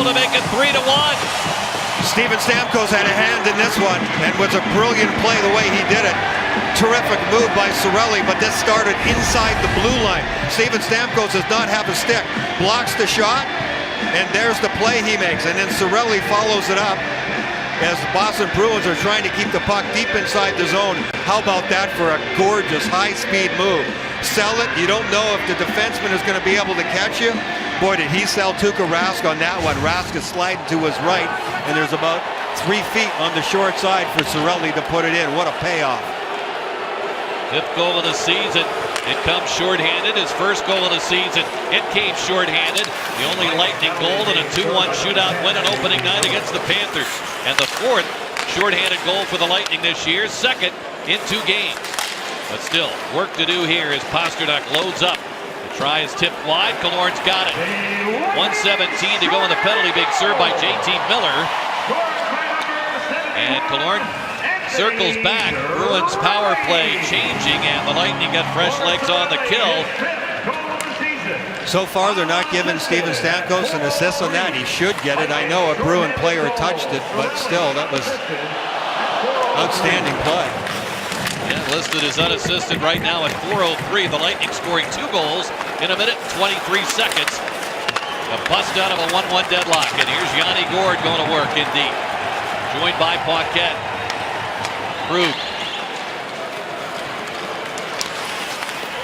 able to make it 3-1. Steven Stamkos had a hand in this one, and was a brilliant play the way he did it. Terrific move by Cirelli, but this started inside the blue line. Steven Stamkos does not have a stick. Blocks the shot, and there's the play he makes. And then Cirelli follows it up as the Boston Bruins are trying to keep the puck deep inside the zone. How about that for a gorgeous high-speed move? Sell it. You don't know if the defenseman is going to be able to catch you. Boy, did he sell Tuukka Rask on that one. Rask is sliding to his right, and there's about 3 feet on the short side for Cirelli to put it in. What a payoff. 5th goal of the season. It comes shorthanded. His first goal of the season, it came shorthanded. The only Lightning goal in a 2-1 shootout win on opening night against the Panthers. And the 4th shorthanded goal for the Lightning this year, 2nd in 2 games. But still, work to do here as Pastrnak loads up. The try is tipped wide. Killorn's got it. 1:17 to go in the penalty. Big serve by JT Miller. And Killorn circles back. Bruins power play changing, and the Lightning got fresh legs on the kill. So far, they're not giving Steven Stamkos an assist on that. He should get it. I know a Bruin player touched it, but still, that was outstanding play. Yeah, listed as unassisted right now at 4:03. The Lightning scoring 2 goals in 1 minute 23 seconds. A bust out of a 1-1 deadlock, and here's Yanni Gourde going to work in deep. Joined by Paquette. Krug.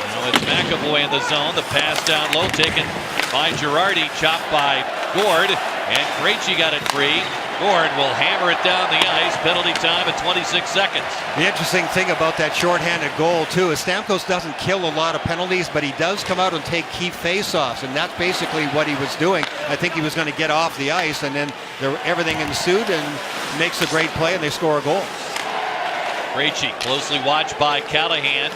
Now it's McAvoy in the zone. The pass down low taken by Girardi, chopped by Gourde, and Krejci got it free. Gourde will hammer it down the ice. Penalty time at 26 seconds. The interesting thing about that shorthanded goal, too, is Stamkos doesn't kill a lot of penalties, but he does come out and take key face-offs, and that's basically what he was doing. I think he was going to get off the ice, and then everything ensued, and makes a great play, and they score a goal. Krejci closely watched by Callahan.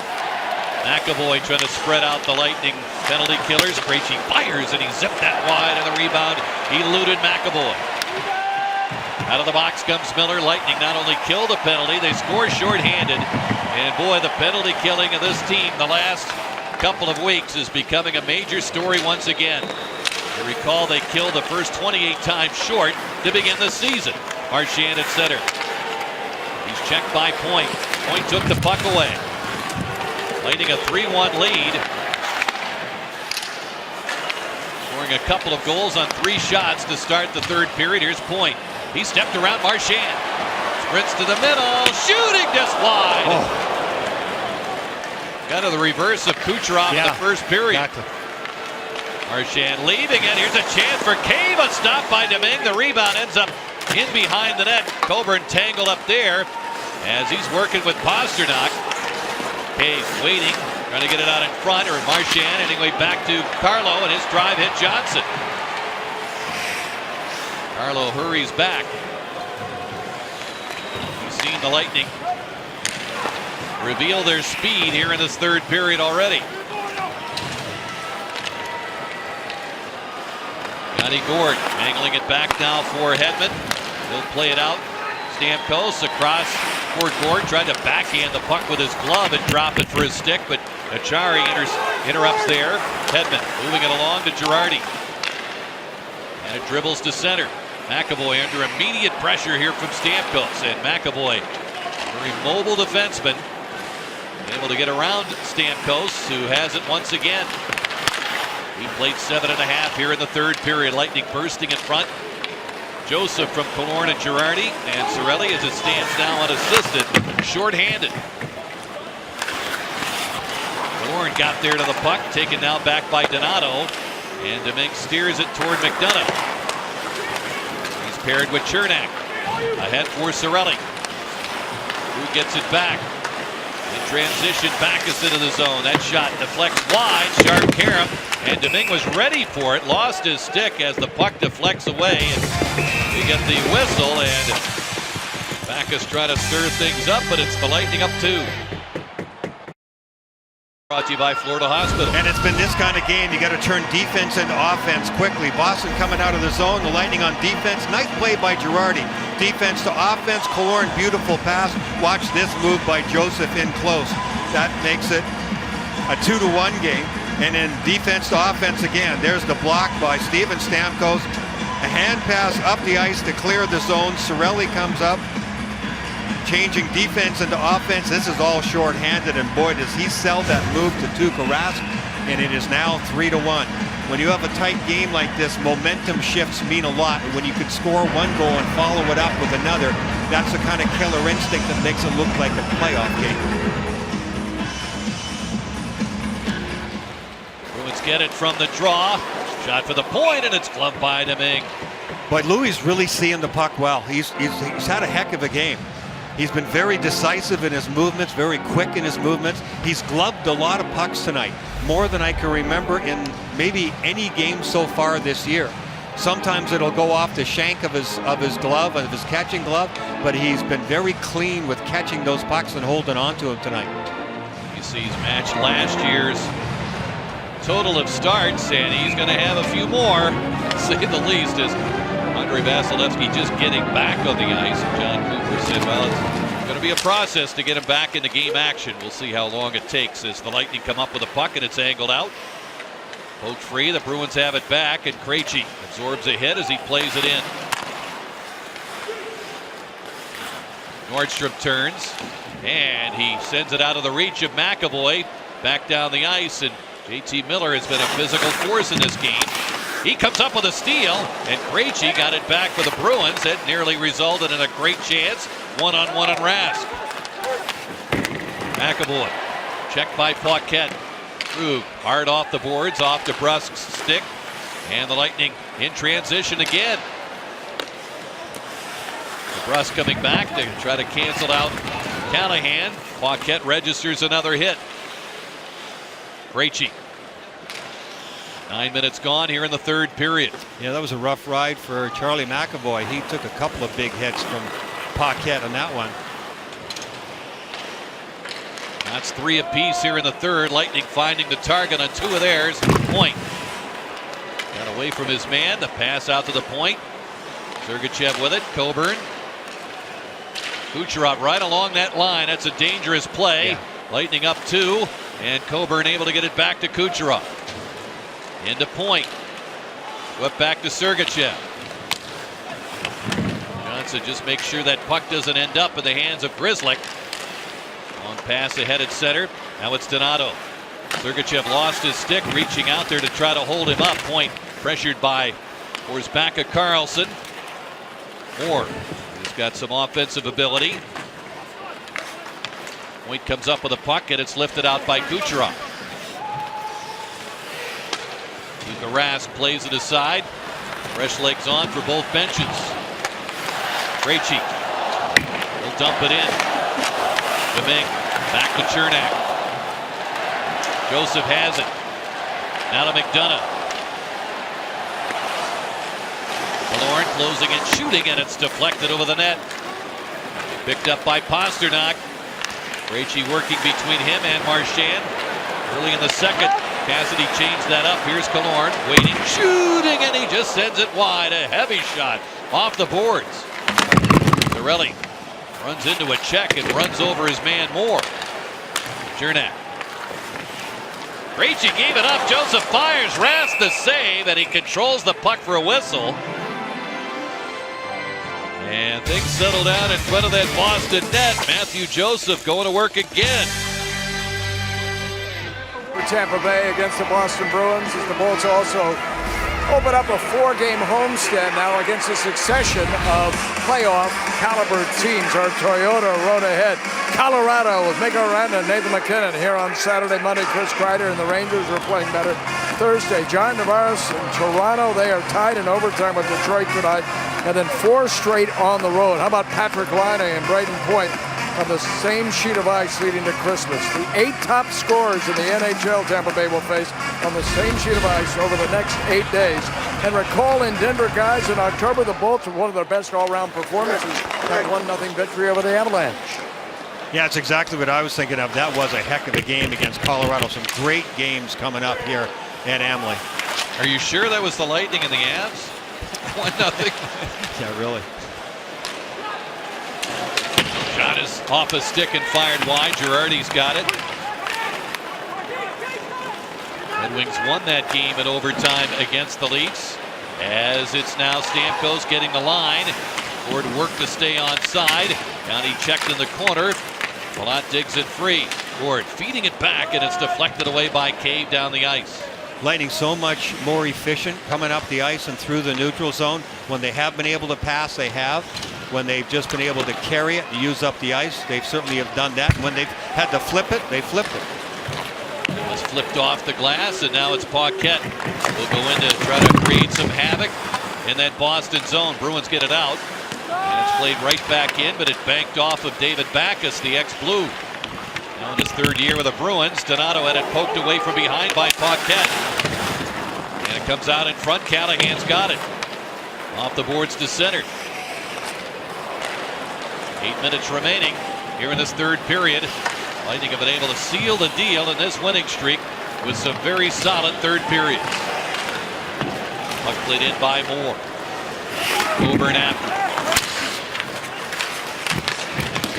McAvoy trying to spread out the Lightning penalty killers. Krejci fires, and he zipped that wide, and the rebound eluded McAvoy. Out of the box comes Miller. Lightning not only kill the penalty, they score shorthanded. And boy, the penalty killing of this team the last couple of weeks is becoming a major story once again. You recall they killed the first 28 times short to begin the season. Marchand at center. He's checked by Point. Point took the puck away. Lightning a 3-1 lead. Scoring a couple of goals on 3 shots to start the 3rd period. Here's Point. He stepped around Marchand. Sprints to the middle. Shooting just wide. Oh. Kind of the reverse of Kucherov in the first period. Marchand leaving it. Here's a chance for Cave. A stop by Domingue. The rebound ends up in behind the net. Coburn tangled up there as he's working with Pastrnak. Cave waiting, trying to get it out in front, or Marchand anyway back to Carlo, and his drive hit Johnson. Carlo hurries back. We've seen the Lightning reveal their speed here in this 3rd period already. Yanni Gourde angling it back now for Hedman. He'll play it out. Stamkos across for Gourde. Tried to backhand the puck with his glove and drop it for his stick, but Achari interrupts there. Hedman moving it along to Girardi. And it dribbles to center. McAvoy under immediate pressure here from Stamkos. And McAvoy, very mobile defenseman, able to get around Stamkos, who has it once again. He played 7.5 here in the 3rd period. Lightning bursting in front. Joseph from Killorn and Girardi, and Cirelli as it stands now unassisted, shorthanded. Killorn got there to the puck, taken now back by Donato, and Domingue steers it toward McDonough. He's paired with Chernak. Ahead for Cirelli, who gets it back. In transition, Backus into the zone. That shot deflects wide, sharp carom, and Domingue was ready for it, lost his stick as the puck deflects away, and we get the whistle, and Backus trying to stir things up, but it's the Lightning up 2. Brought to you by Florida Hospital. And it's been this kind of game. You got to turn defense into offense quickly. Boston coming out of the zone, the Lightning on defense. Nice play by Girardi. Defense to offense. Killorn, beautiful pass. Watch this move by Joseph in close. That makes it a 2-1 game. And then defense to offense again. There's the block by Steven Stamkos. A hand pass up the ice to clear the zone. Cirelli comes up, changing defense into offense. This is all short-handed, and boy, does he sell that move to Tuukka Rask, and it is now 3-1. When you have a tight game like this, momentum shifts mean a lot, and when you can score one goal and follow it up with another, that's the kind of killer instinct that makes it look like a playoff game. Bruins get it from the draw. Shot for the point, and it's gloved by Domingue. But Louis really seeing the puck well. He's had a heck of a game. He's been very decisive in his movements, very quick in his movements. He's gloved a lot of pucks tonight, more than I can remember in maybe any game so far this year. Sometimes it'll go off the shank of his glove, of his catching glove, but he's been very clean with catching those pucks and holding on to them tonight. You see he's matched last year's total of starts, and he's going to have a few more, to say the least, as Andrei Vasilevsky just getting back on the ice. And John Cooper said, well, it's going to be a process to get him back into game action. We'll see how long it takes as the Lightning come up with a puck, and it's angled out. Poked free, the Bruins have it back, and Krejci absorbs a hit as he plays it in. Nordstrom turns, and he sends it out of the reach of McAvoy. Back down the ice, and JT Miller has been a physical force in this game. He comes up with a steal, and Krejci got it back for the Bruins. That nearly resulted in a great chance. One-on-one on Rask. McAvoy, checked by Paquette. Krug hard off the boards, off DeBrusk's stick, and the Lightning in transition again. DeBrusk coming back to try to cancel out Callahan. Paquette registers another hit. Krejci. 9 minutes gone here in the third period. Yeah, that was a rough ride for Charlie McAvoy. He took a couple of big hits from Paquette on that one. That's 3 apiece here in the third. Lightning finding the target on 2 of theirs. Point. Got away from his man. The pass out to the point. Sergachev with it. Coburn. Kucherov right along that line. That's a dangerous play. Yeah. Lightning up 2. And Coburn able to get it back to Kucherov. Into point. Whip back to Sergachev. Johnson just makes sure that puck doesn't end up in the hands of Grzelcyk. Long pass ahead at center. Now it's Donato. Sergachev lost his stick, reaching out there to try to hold him up. Point pressured by Forsbacka Karlsson. Moore has got some offensive ability. Point comes up with a puck, and it's lifted out by Kucherov. Tuukka Rask plays it aside. Fresh legs on for both benches. Krejci will dump it in. Domingue back to Cernak. Joseph has it. Now to McDonough. Killorn closing and shooting, and it's deflected over the net. Picked up by Pasternak. Krejci working between him and Marchand. Early in the second, Cassidy changed that up. Here's Killorn waiting, shooting, and he just sends it wide. A heavy shot off the boards. Cirelli runs into a check and runs over his man Moore. Cernak. Krejci gave it up. Joseph fires. Rask the save, and he controls the puck for a whistle. And things settle down in front of that Boston net. Matthew Joseph going to work again. For Tampa Bay against the Boston Bruins as the Bolts also open up a 4-game homestand now against a succession of playoff caliber teams. Our Toyota road ahead. Colorado with Mikko Rantanen and Nathan MacKinnon here on Saturday. Monday, Chris Kreider and the Rangers are playing better. Thursday, John Tavares and Toronto. They are tied in overtime with Detroit tonight. And then 4 straight on the road. How about Patrick Laine and Braden Point on the same sheet of ice leading to Christmas? The 8 top scorers in the NHL Tampa Bay will face on the same sheet of ice over the next 8 days. And recall in Denver, guys, in October, the Bolts with one of their best all-round performances. That 1-0 victory over the Avalanche. Yeah, it's exactly what I was thinking of. That was a heck of a game against Colorado. Some great games coming up here at Amalie. Are you sure that was the Lightning and the Avs? 1-0. Yeah, really. Shot is off a stick and fired wide. Girardi's got it. Red Wings won that game in overtime against the Leafs. as it's now Stamkos getting the line. Gord worked to stay on side. Now he checked in the corner. Palat digs it free. Gord feeding it back, and it's deflected away by Cave down the ice. Lightning so much more efficient coming up the ice and through the neutral zone. When they have been able to pass, they have. When they've just been able to carry it and use up the ice, they certainly have done that. And when they've had to flip it, they flipped it. It was flipped off the glass, and now it's Paquette. Will go in to try to create some havoc in that Boston zone. Bruins get it out, and it's played right back in, but it banked off of David Backes, the ex-Blue. Now in his third year with the Bruins, Donato had it poked away from behind by Paquette. And it comes out in front. Callahan's got it. Off the boards to center. 8 minutes remaining here in this third period. Lightning have been able to seal the deal in this winning streak with some very solid third periods. Puck played in by Moore. Coburn after.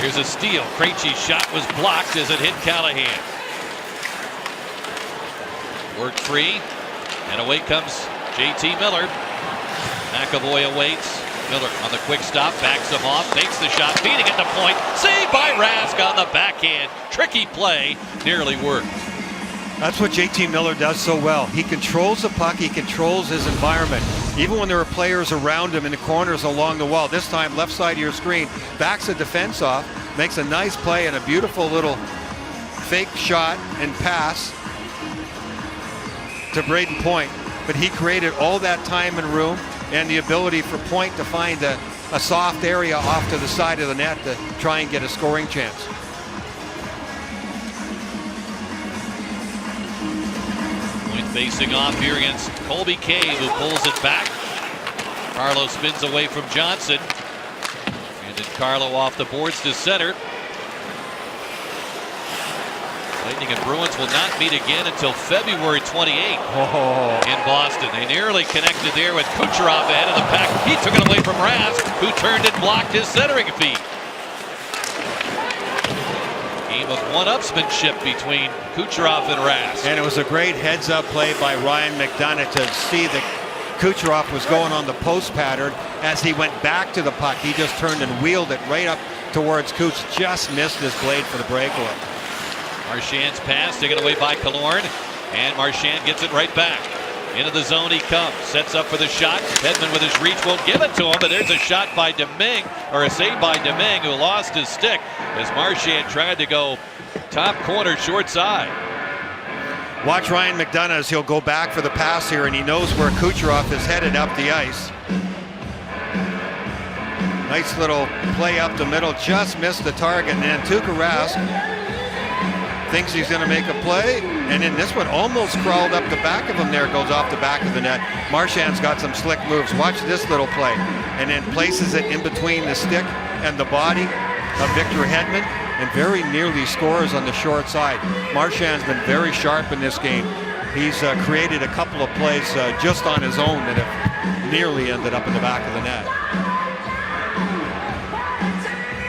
Here's a steal. Krejci's shot was blocked as it hit Callahan. Worked free, and away comes JT Miller. McAvoy awaits. Miller on the quick stop, backs him off, makes the shot, feeding at the point. Saved by Rask on the backhand. Tricky play, nearly worked. That's what JT Miller does so well. He controls the puck, he controls his environment. Even when there are players around him in the corners along the wall, this time left side of your screen, backs the defense off, makes a nice play and a beautiful little fake shot and pass to Braden Point. But he created all that time and room and the ability for Point to find a soft area off to the side of the net to try and get a scoring chance. Point facing off here against Colby Cave, who pulls it back. Carlo spins away from Johnson. And then Carlo off the boards to center. Lightning and Bruins will not meet again until February 28th in Boston. They nearly connected there with Kucherov ahead of the pack. He took it away from Rask, who turned and blocked his centering feed. Game of one-upsmanship between Kucherov and Rask. And it was a great heads-up play by Ryan McDonough to see that Kucherov was going on the post pattern. As he went back to the puck, he just turned and wheeled it right up towards Kuch. Just missed his blade for the breakaway. Marchand's pass taken away by Killorn, and Marchand gets it right back. Into the zone he comes, sets up for the shot. Hedman with his reach won't give it to him, but there's a shot by Domingue, or a save by Domingue, who lost his stick as Marchand tried to go top corner short side. Watch Ryan McDonough as he'll go back for the pass here, and he knows where Kucherov is headed up the ice. Nice little play up the middle, just missed the target, and then Tuukka Rask thinks he's going to make a play, and then this one almost crawled up the back of him there, goes off the back of the net. Marchand's got some slick moves. Watch this little play, and then places it in between the stick and the body of Victor Hedman, and very nearly scores on the short side. Marchand's been very sharp in this game. He's created a couple of plays just on his own that have nearly ended up in the back of the net.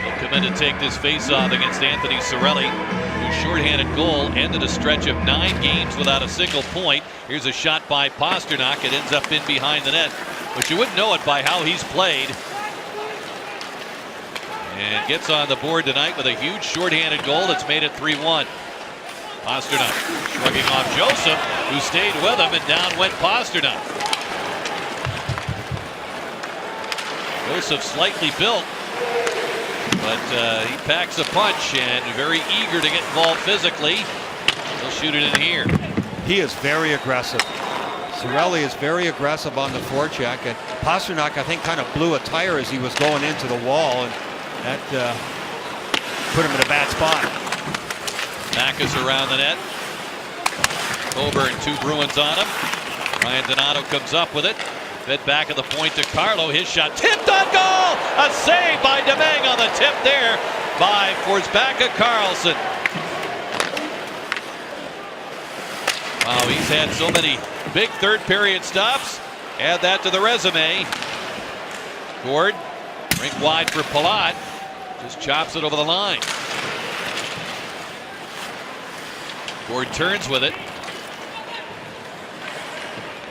He'll come in to take this face-off against Anthony Cirelli, whose shorthanded goal ended a stretch of 9 games without a single point. Here's a shot by Pasternak. It ends up in behind the net, but you wouldn't know it by how he's played. And gets on the board tonight with a huge shorthanded goal that's made it 3-1. Pasternak shrugging off Joseph, who stayed with him, and down went Pasternak. Joseph slightly built, but he packs a punch and very eager to get involved physically. He'll shoot it in here. He is very aggressive. Cirelli is very aggressive on the forecheck, and Pasternak, I think, kind of blew a tire as he was going into the wall, and that put him in a bad spot. Backes around the net. Coburn, 2 Bruins on him. Ryan Donato comes up with it. Fed back at the point to Carlo. His shot tipped on goal. A save by Domingue on the tip there by Forsbacka Karlsson. Wow, he's had so many big third period stops. Add that to the resume. Gord, rink wide for Palat. Just chops it over the line. Gord turns with it.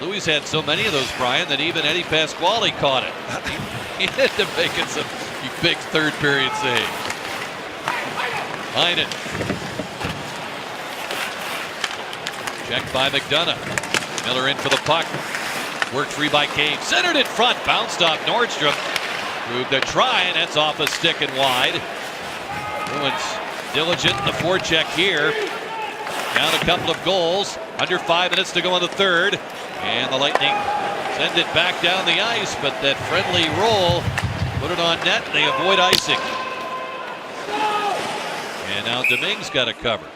Louis had so many of those, Brian, that even Eddie Pasquale caught it. He had to make it some big third period save. Heinen. Checked by McDonough. Miller in for the puck. Worked free by Cave. Centered in front. Bounced off Nordstrom. Krug the try, and that's off a stick and wide. Bruins diligent in the forecheck here. Down a couple of goals. Under 5 minutes to go in the third. And the Lightning send it back down the ice, but that friendly roll put it on net. They avoid icing. And now Domingue's got a cover.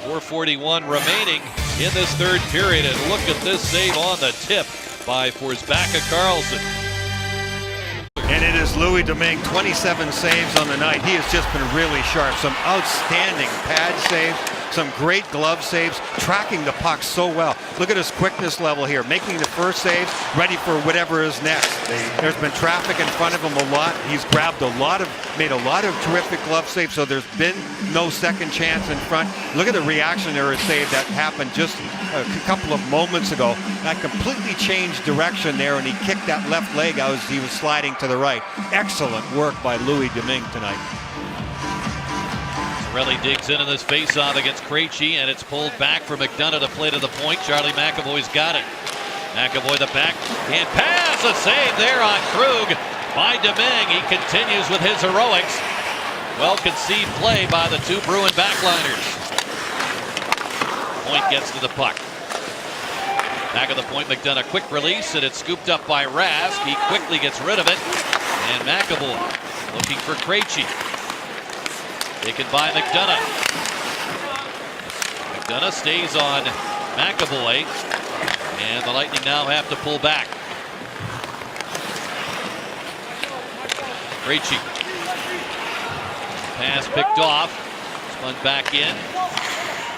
4:41 remaining in this third period, and look at this save on the tip by Forsbacka Karlsson. And it is Louis Domingue, 27 saves on the night. He has just been really sharp. Some outstanding pad saves, some great glove saves, tracking the puck so well. Look at his quickness level here, making the first saves, ready for whatever is next. There's been traffic in front of him a lot. He's grabbed made a lot of terrific glove saves, so there's been no second chance in front. Look at the reactionary save that happened just a couple of moments ago. That completely changed direction there, and he kicked that left leg out as he was sliding to the right. Excellent work by Louis Domingue tonight. Cirelli digs into this faceoff against Krejci, and it's pulled back for McDonough to play to the point. Charlie McAvoy's got it. McAvoy the backhand pass, a save there on Krug by Domingue. He continues with his heroics. Well conceived play by the two Bruin backliners. Point gets to the puck. Back of the point, McDonough, quick release, and it's scooped up by Rask. He quickly gets rid of it, and McAvoy looking for Krejci. Taken by McDonough. McDonough stays on McAvoy, and the Lightning now have to pull back. Krejci. Pass picked off, spun back in.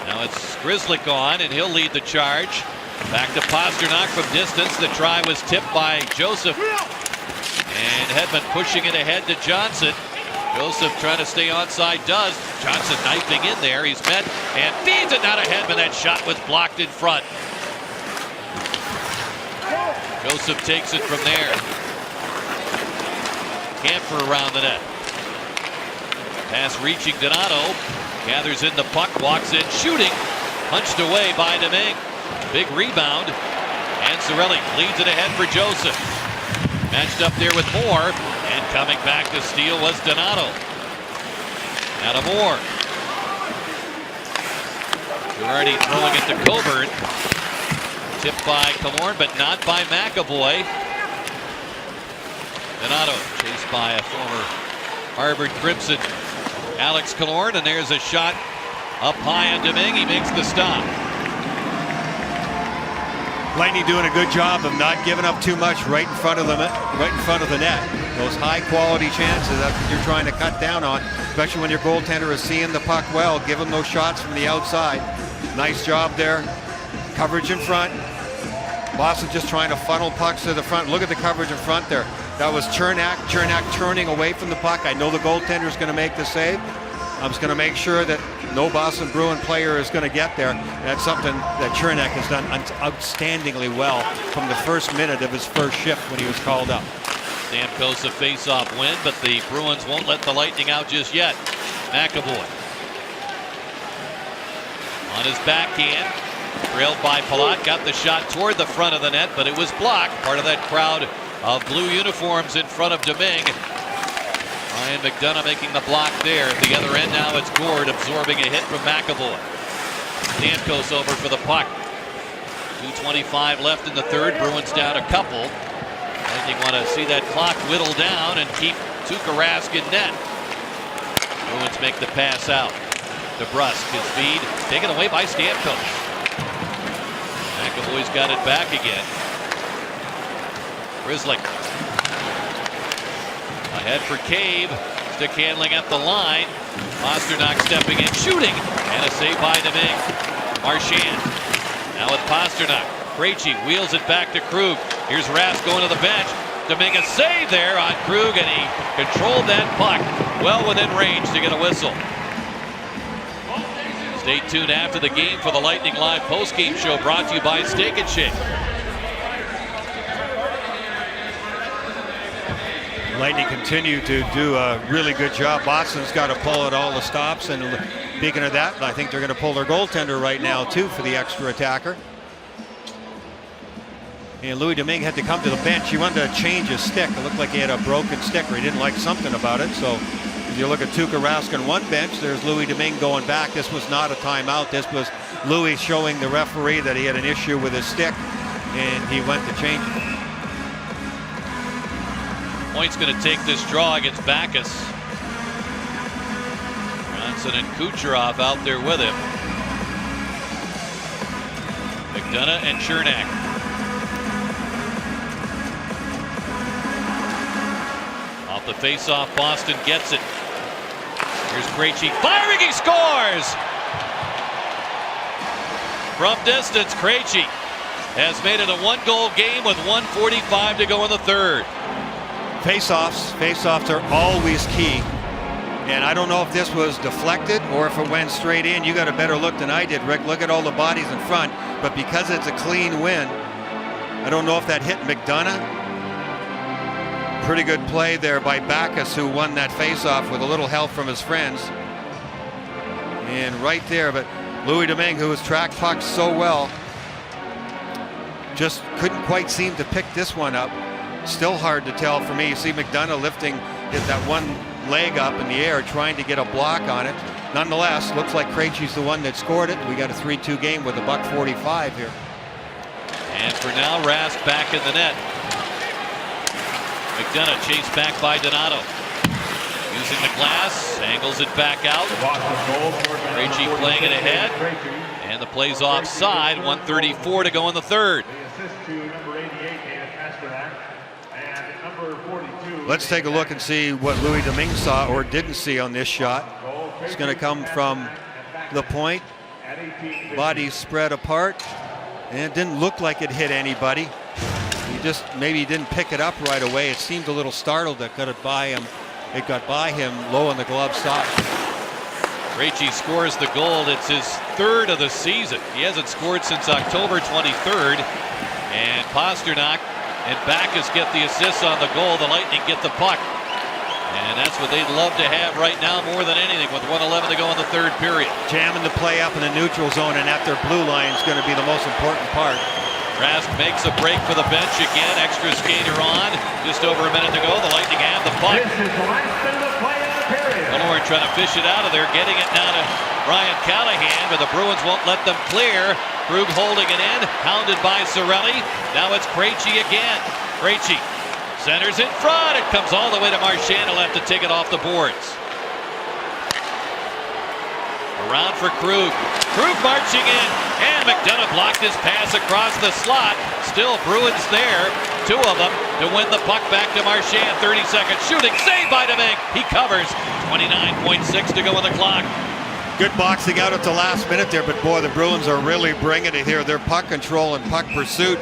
Now it's Grzelcyk on, and he'll lead the charge. Back to Pastrnak from distance. The try was tipped by Joseph. And Hedman pushing it ahead to Johnson. Joseph trying to stay onside, does. Johnson knifing in there. He's met and feeds it down to Hedman. That shot was blocked in front. Joseph takes it from there. Camper around the net. Pass reaching Donato. Gathers in the puck, walks in, shooting. Punched away by Domingue. Big rebound. And Cirelli leads it ahead for Joseph. Matched up there with Moore. And coming back to steal was Donato. Now to Moore. Girardi throwing it to Coburn. Tipped by Killorn, but not by McAvoy. Donato chased by a former Harvard Crimson, Alex Killorn, and there's a shot up high on Domingue. He makes the stop. Lightning doing a good job of not giving up too much right in front of the net. Those high quality chances that you're trying to cut down on, especially when your goaltender is seeing the puck well, give him those shots from the outside. Nice job there. Coverage in front. Boston just trying to funnel pucks to the front. Look at the coverage in front there. That was Chernak. Chernak turning away from the puck. I know the goaltender is going to make the save. I'm just going to make sure that no Boston Bruin player is going to get there. And that's something that Chernak has done outstandingly well from the first minute of his first shift when he was called up. Stamkos a face-off win, but the Bruins won't let the Lightning out just yet. McAvoy on his backhand, trailed by Palat, got the shot toward the front of the net, but it was blocked. Part of that crowd of blue uniforms in front of Domingue. Ryan McDonough making the block there. At the other end now it's Gord absorbing a hit from McAvoy. Stamkos over for the puck. 2:25 left in the third. Bruins down a couple. Lightning want to see that clock whittle down and keep Tuukka Rask in net. Bruins make the pass out. DeBrusk, his feed taken away by Stamkos. McAvoy's got it back again. Grzelcyk ahead for Cave. Stick handling at the line. Pastrnak stepping in, shooting, and a save by Domingue. Marchand now with Pastrnak. Krejci wheels it back to Krug. Here's Rask going to the bench. Domingue a save there on Krug, and he controlled that puck well within range to get a whistle. Stay tuned after the game for the Lightning Live postgame show brought to you by Steak and Shake. Lightning continue to do a really good job. Boston's got to pull at all the stops, and speaking of that, I think they're going to pull their goaltender right now too for the extra attacker. And Louis Domingue had to come to the bench. He wanted to change his stick. It looked like he had a broken stick, or he didn't like something about it. So if you look at Tuukka Rask on one bench, there's Louis Domingue going back. This was not a timeout. This was Louis showing the referee that he had an issue with his stick, and he went to change it. Point's going to take this draw against Backus. Johnson and Kucherov out there with him. McDonough and Chernak. Off the face-off, Boston gets it. Here's Krejci firing, he scores! From distance, Krejci has made it a one-goal game with 1:45 to go in the third. Face-offs are always key. And I don't know if this was deflected or if it went straight in. You got a better look than I did, Rick. Look at all the bodies in front. But because it's a clean win, I don't know if that hit McDonough. Pretty good play there by Backus, who won that face-off with a little help from his friends. And right there, but Louis Domingue, who has tracked pucks so well, just couldn't quite seem to pick this one up. Still hard to tell for me. You see McDonough lifting, get that one leg up in the air, trying to get a block on it. Nonetheless, looks like Krejci's the one that scored it. We got a 3-2 game with $1:45 here. And for now, Rask back in the net. McDonough chased back by Donato. Using the glass, angles it back out. Krejci playing it ahead. And the play's offside. 1:34 to go in the third. Let's take a look and see what Louis Domingue saw or didn't see on this shot. It's going to come from the point. Body spread apart. And it didn't look like it hit anybody. He just maybe didn't pick it up right away. It seemed a little startled that got it by him. It got by him low on the glove side. Krejci scores the goal. It's his third of the season. He hasn't scored since October 23rd. And Pasternak and Backus get the assists on the goal. The Lightning get the puck. And that's what they'd love to have right now more than anything with 1:11 to go in the third period. Jamming the play up in the neutral zone and at their blue line is going to be the most important part. Rask makes a break for the bench again. Extra skater on. Just over a minute to go. The Lightning have the puck. Mallory trying to fish it out of there. Getting it now to Ryan Callahan, but the Bruins won't let them clear. Krug holding it in. Hounded by Cirelli. Now it's Krejci again. Krejci centers in front. It comes all the way to Marchand. He'll have to take it off the boards. Around for Krug. Krug marching in. And McDonough blocked his pass across the slot. Still Bruins there. Two of them to win the puck back to Marchand. 30-second shooting. Saved by Domingue. He covers. 29.6 to go on the clock. Good boxing out at the last minute there, but boy, the Bruins are really bringing it here. Their puck control and puck pursuit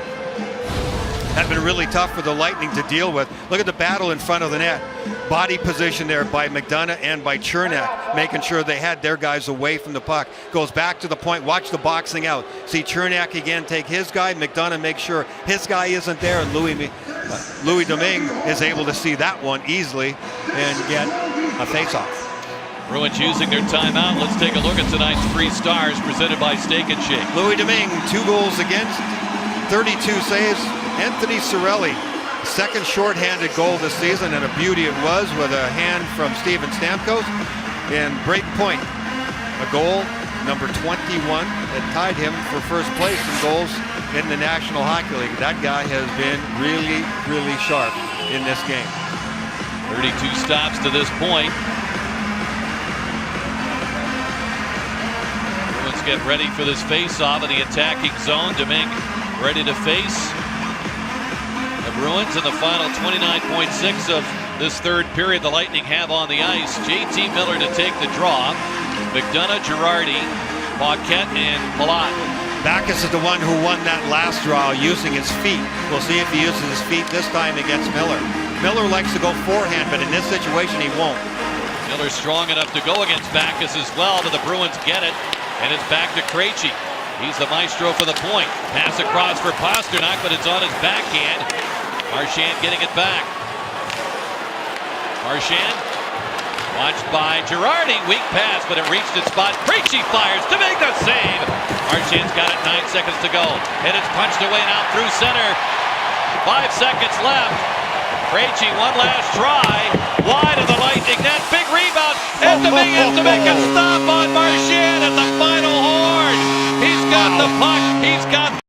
have been really tough for the Lightning to deal with. Look at the battle in front of the net. Body position there by McDonough and by Chernak, making sure they had their guys away from the puck. Goes back to the point. Watch the boxing out. See Chernak again take his guy. McDonough makes sure his guy isn't there, and Louis Domingue is able to see that one easily and get a face-off. Bruins using their timeout. Let's take a look at tonight's Free Stars presented by Steak and Shake. Louis Domingue, 2 goals against, 32 saves. Anthony Cirelli, second shorthanded goal this season, and a beauty it was with a hand from Steven Stamkos. And break point, a goal, number 21, that tied him for first place in goals in the National Hockey League. That guy has been really, really sharp in this game. 32 stops to this point. Bruins get ready for this face-off in the attacking zone. Domingue ready to face the Bruins in the final 29.6 of this third period. The Lightning have on the ice JT Miller to take the draw. McDonough, Girardi, Paquette, and Palat. Backus is the one who won that last draw using his feet. We'll see if he uses his feet this time against Miller. Miller likes to go forehand, but in this situation he won't. Miller strong enough to go against Backus as well, but the Bruins get it. And it's back to Krejci. He's the maestro for the point. Pass across for Pasternak, but it's on his backhand. Marchand getting it back. Marchand, watched by Girardi. Weak pass, but it reached its spot. Krejci fires to make the save. Marchand's got it, 9 seconds to go. And it's punched away now through center. 5 seconds left. Krejci, one last try. Wide of the Lightning net. Big rebound. And to make it stop on Marchand at the final horn. He's got the puck. He's got